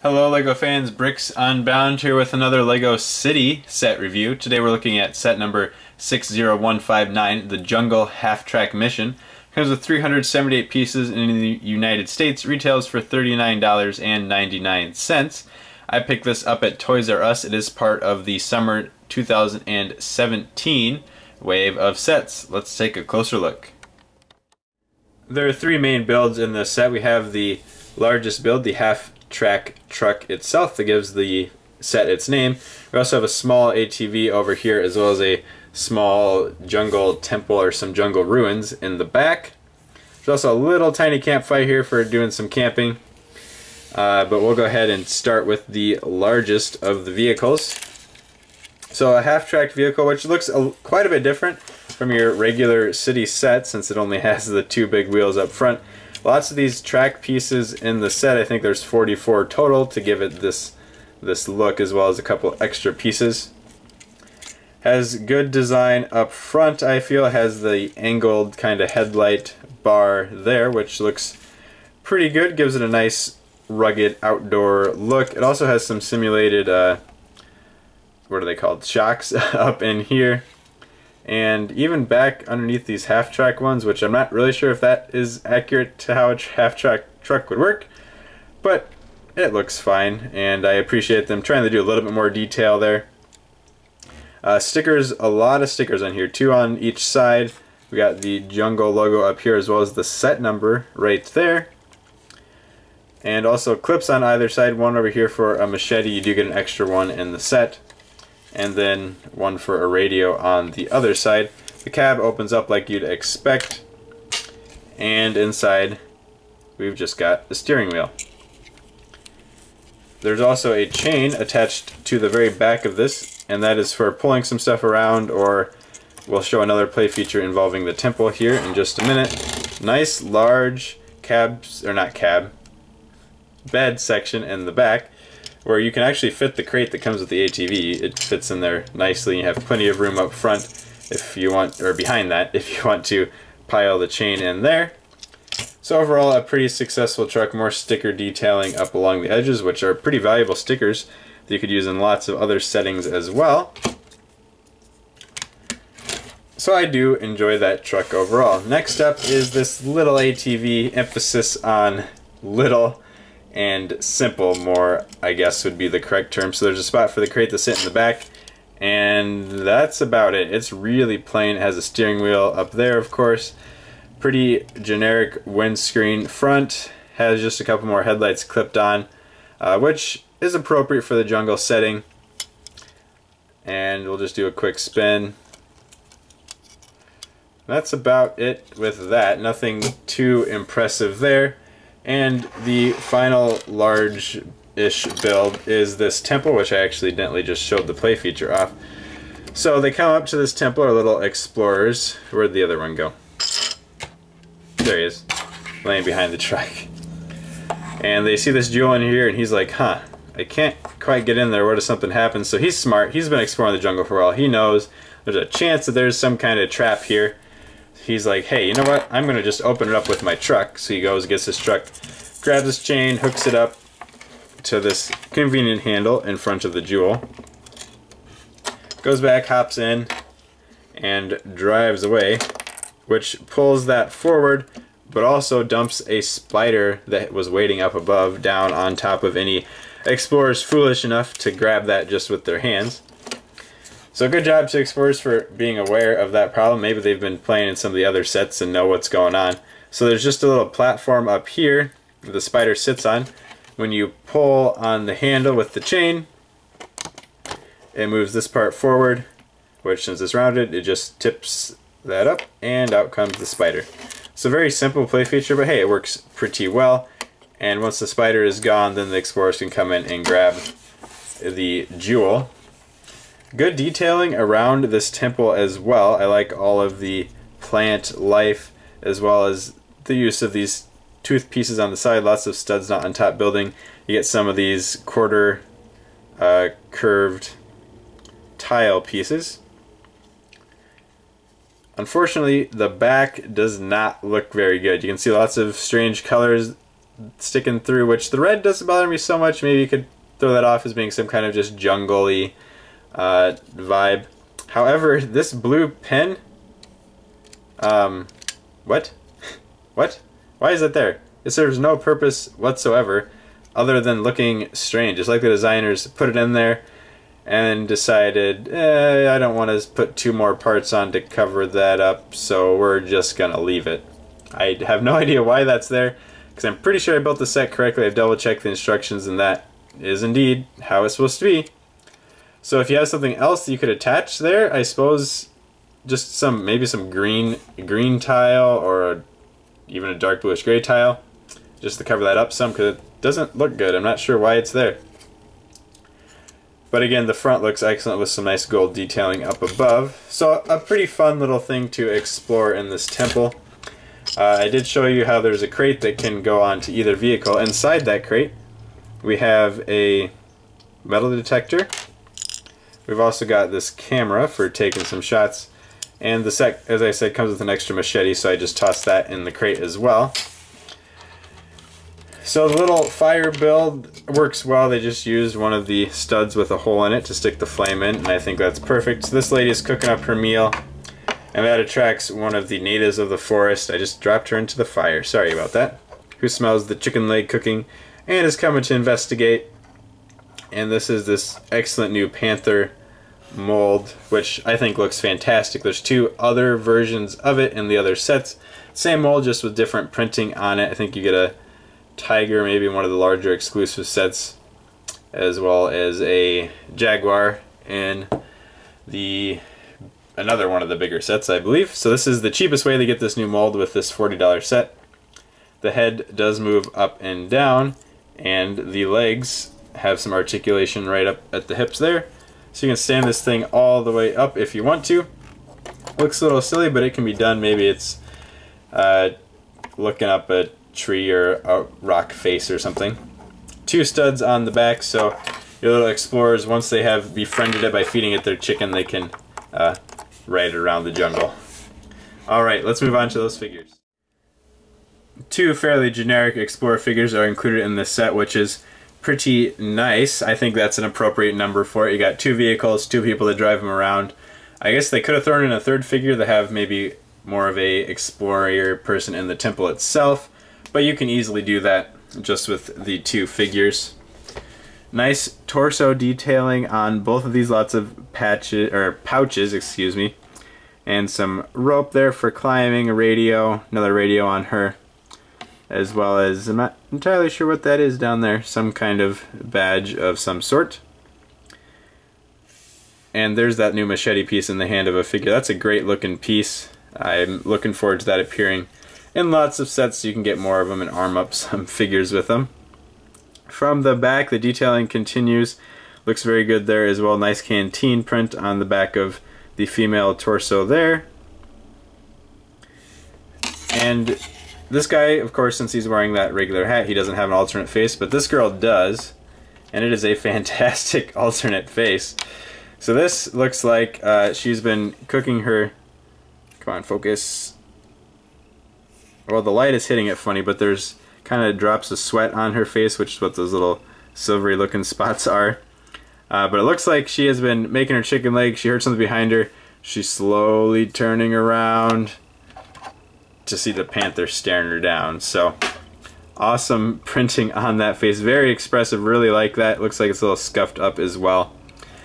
Hello LEGO fans, Bricks Unbound here with another LEGO City set review. Today we're looking at set number 60159, the Jungle Halftrack Mission. Comes with 378 pieces and in the United States retails for $39.99. I picked this up at Toys R Us. It is part of the summer 2017 wave of sets. Let's take a closer look. There are three main builds in this set. We have the largest build, the Halftrack truck itself that gives the set its name. We also have a small ATV over here as well as a small jungle temple or some jungle ruins in the back. There's also a little tiny campfire here for doing some camping. But we'll go ahead and start with the largest of the vehicles. So a half-track vehicle, which looks quite a bit different from your regular city set since it only has the two big wheels up front. Lots of these track pieces in the set. I think there's 44 total to give it this look, as well as a couple extra pieces. Has good design up front, I feel. Has the angled kind of headlight bar there, which looks pretty good. Gives it a nice rugged outdoor look. It also has some simulated, what are they called? Shocks up in here. And even back underneath these half-track ones, which I'm not really sure if that is accurate to how a half-track truck would work, but it looks fine, and I appreciate them trying to do a little bit more detail there. Stickers, a lot of stickers on here, two on each side. We got the Jungle logo up here as well as the set number right there. And also clips on either side, one over here for a machete. You do get an extra one in the set. And then one for a radio on the other side. The cab opens up like you'd expect, and inside we've just got the steering wheel. There's also a chain attached to the very back of this, and that is for pulling some stuff around, or we'll show another play feature involving the temple here in just a minute. Nice large bed section in the back, where you can actually fit the crate that comes with the ATV. It fits in there nicely. You have plenty of room up front if you want, or behind that, if you want to pile the chain in there. So overall, a pretty successful truck. More sticker detailing up along the edges, which are pretty valuable stickers that you could use in lots of other settings as well. So I do enjoy that truck overall. Next up is this little ATV, emphasis on little and simple, more I guess would be the correct term. So there's a spot for the crate to sit in the back, and that's about it. It's really plain. It has a steering wheel up there, of course. Pretty generic windscreen front. Has just a couple more headlights clipped on, which is appropriate for the jungle setting. And we'll just do a quick spin. That's about it with that. Nothing too impressive there. And the final large-ish build is this temple, which I accidentally just showed the play feature off. So they come up to this temple, our little explorers. Where'd the other one go? There he is, laying behind the truck. And they see this jewel in here, and he's like, huh, I can't quite get in there. What if something happens? So he's smart. He's been exploring the jungle for a while. He knows there's a chance that there's some kind of trap here. He's like, hey, you know what? I'm going to just open it up with my truck. So he goes, gets his truck, grabs his chain, hooks it up to this convenient handle in front of the jewel, goes back, hops in, and drives away, which pulls that forward, but also dumps a spider that was waiting up above down on top of any explorers foolish enough to grab that just with their hands. So good job to explorers for being aware of that problem. Maybe they've been playing in some of the other sets and know what's going on. So there's just a little platform up here that the spider sits on. When you pull on the handle with the chain, it moves this part forward, which since it's rounded, it just tips that up and out comes the spider. So very simple play feature, but hey, it works pretty well. And once the spider is gone, then the explorers can come in and grab the jewel. Good detailing around this temple as well. I like all of the plant life as well as the use of these tooth pieces on the side. Lots of studs not on top building. You get some of these quarter curved tile pieces. Unfortunately, the back does not look very good. You can see lots of strange colors sticking through, which the red doesn't bother me so much. Maybe you could throw that off as being some kind of just jungle-y vibe. However, this blue pen, what? What? Why is it there? It serves no purpose whatsoever other than looking strange. It's like the designers put it in there and decided, I don't want to put 2 more parts on to cover that up, so we're just gonna leave it. I have no idea why that's there, because I'm pretty sure I built the set correctly. I've double checked the instructions, and that is indeed how it's supposed to be. So if you have something else that you could attach there, I suppose just maybe some green tile, or even a dark bluish gray tile, just to cover that up some, because it doesn't look good. I'm not sure why it's there. But again, the front looks excellent with some nice gold detailing up above. So a pretty fun little thing to explore in this temple. I did show you how there's a crate that can go onto either vehicle. Inside that crate, we have a metal detector. We've also got this camera for taking some shots. And the set, as I said, comes with an extra machete, so I just tossed that in the crate as well. So the little fire build works well. They just used one of the studs with a hole in it to stick the flame in, and I think that's perfect. So this lady is cooking up her meal, and that attracts one of the natives of the forest. I just dropped her into the fire. Sorry about that. Who smells the chicken leg cooking and is coming to investigate. And this is this excellent new Panther Mold, which I think looks fantastic. There's 2 other versions of it in the other sets. Same mold, just with different printing on it. I think you get a tiger, maybe in one of the larger exclusive sets, as well as a jaguar in another one of the bigger sets, I believe. So this is the cheapest way to get this new mold with this $40 set. The head does move up and down, and the legs have some articulation right up at the hips there. So you can stand this thing all the way up if you want to. Looks a little silly, but it can be done. Maybe it's looking up a tree or a rock face or something. 2 studs on the back, so your little explorers, once they have befriended it by feeding it their chicken, they can ride it around the jungle. Alright, let's move on to those figures. 2 fairly generic explorer figures are included in this set, which is pretty nice. I think that's an appropriate number for it. You got 2 vehicles, 2 people to drive them around. I guess they could have thrown in a 3rd figure to have maybe more of a explorer person in the temple itself, but you can easily do that just with the 2 figures. Nice torso detailing on both of these, lots of pouches, excuse me, and some rope there for climbing, a radio, another radio on her, as well as, I'm not entirely sure what that is down there, some kind of badge of some sort. And there's that new machete piece in the hand of a figure. That's a great looking piece. I'm looking forward to that appearing in lots of sets so you can get more of them and arm up some figures with them. From the back, the detailing continues. Looks very good there as well. Nice canteen print on the back of the female torso there. And this guy, of course, since he's wearing that regular hat, he doesn't have an alternate face, but this girl does, and it is a fantastic alternate face. So this looks like she's been cooking her, come on, focus. Well, the light is hitting it funny, but there's kind of drops of sweat on her face, which is what those little silvery looking spots are. But it looks like she has been making her chicken leg. She heard something behind her. She's slowly turning around to see the panther staring her down. So awesome printing on that face. Very expressive. Really like that. Looks like it's a little scuffed up as well.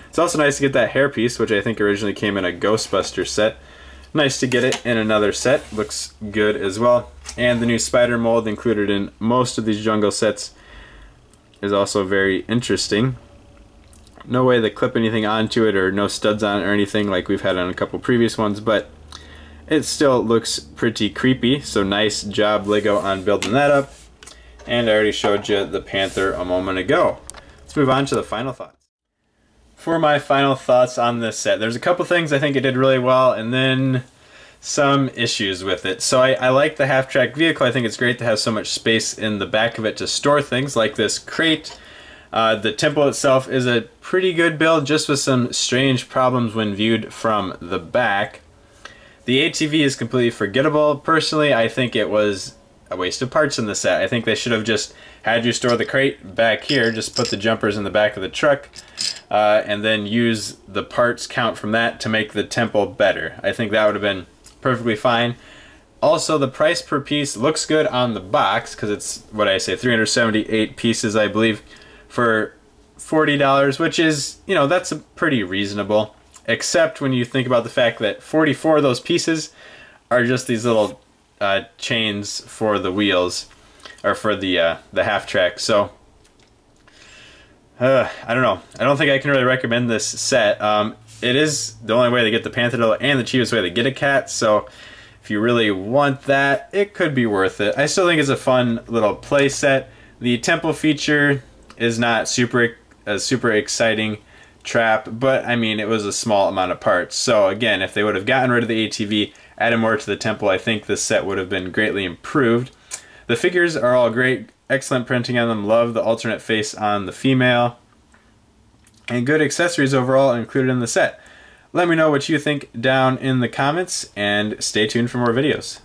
It's also nice to get that hairpiece, which I think originally came in a Ghostbuster set. Nice to get it in another set. Looks good as well. And the new spider mold included in most of these jungle sets is also very interesting. No way to clip anything onto it, or no studs on it or anything like we've had on a couple previous ones, but it still looks pretty creepy. So nice job, Lego, on building that up. And I already showed you the panther a moment ago. Let's move on to the final thoughts. For my final thoughts on this set, there's a couple things I think it did really well, and then some issues with it. So I like the half-track vehicle. I think it's great to have so much space in the back of it to store things like this crate. The temple itself is a pretty good build, just with some strange problems when viewed from the back. The ATV is completely forgettable. Personally, I think it was a waste of parts in the set. I think they should have just had you store the crate back here, just put the jumpers in the back of the truck, and then use the parts count from that to make the temple better. I think that would have been perfectly fine. Also, the price per piece looks good on the box, because it's, what I say, 378 pieces, I believe, for $40, which is, you know, that's pretty reasonable. Except when you think about the fact that 44 of those pieces are just these little chains for the wheels, or for the Halftrack. So I don't know. I don't think I can really recommend this set. It is the only way to get the Panther Mold and the cheapest way to get a cat. So if you really want that, it could be worth it. I still think it's a fun little play set. The temple feature is not a super exciting trap, but I mean, it was a small amount of parts. So again, if they would have gotten rid of the ATV, added more to the temple, I think this set would have been greatly improved. The figures are all great, excellent printing on them, love the alternate face on the female, and good accessories overall included in the set. Let me know what you think down in the comments, and stay tuned for more videos.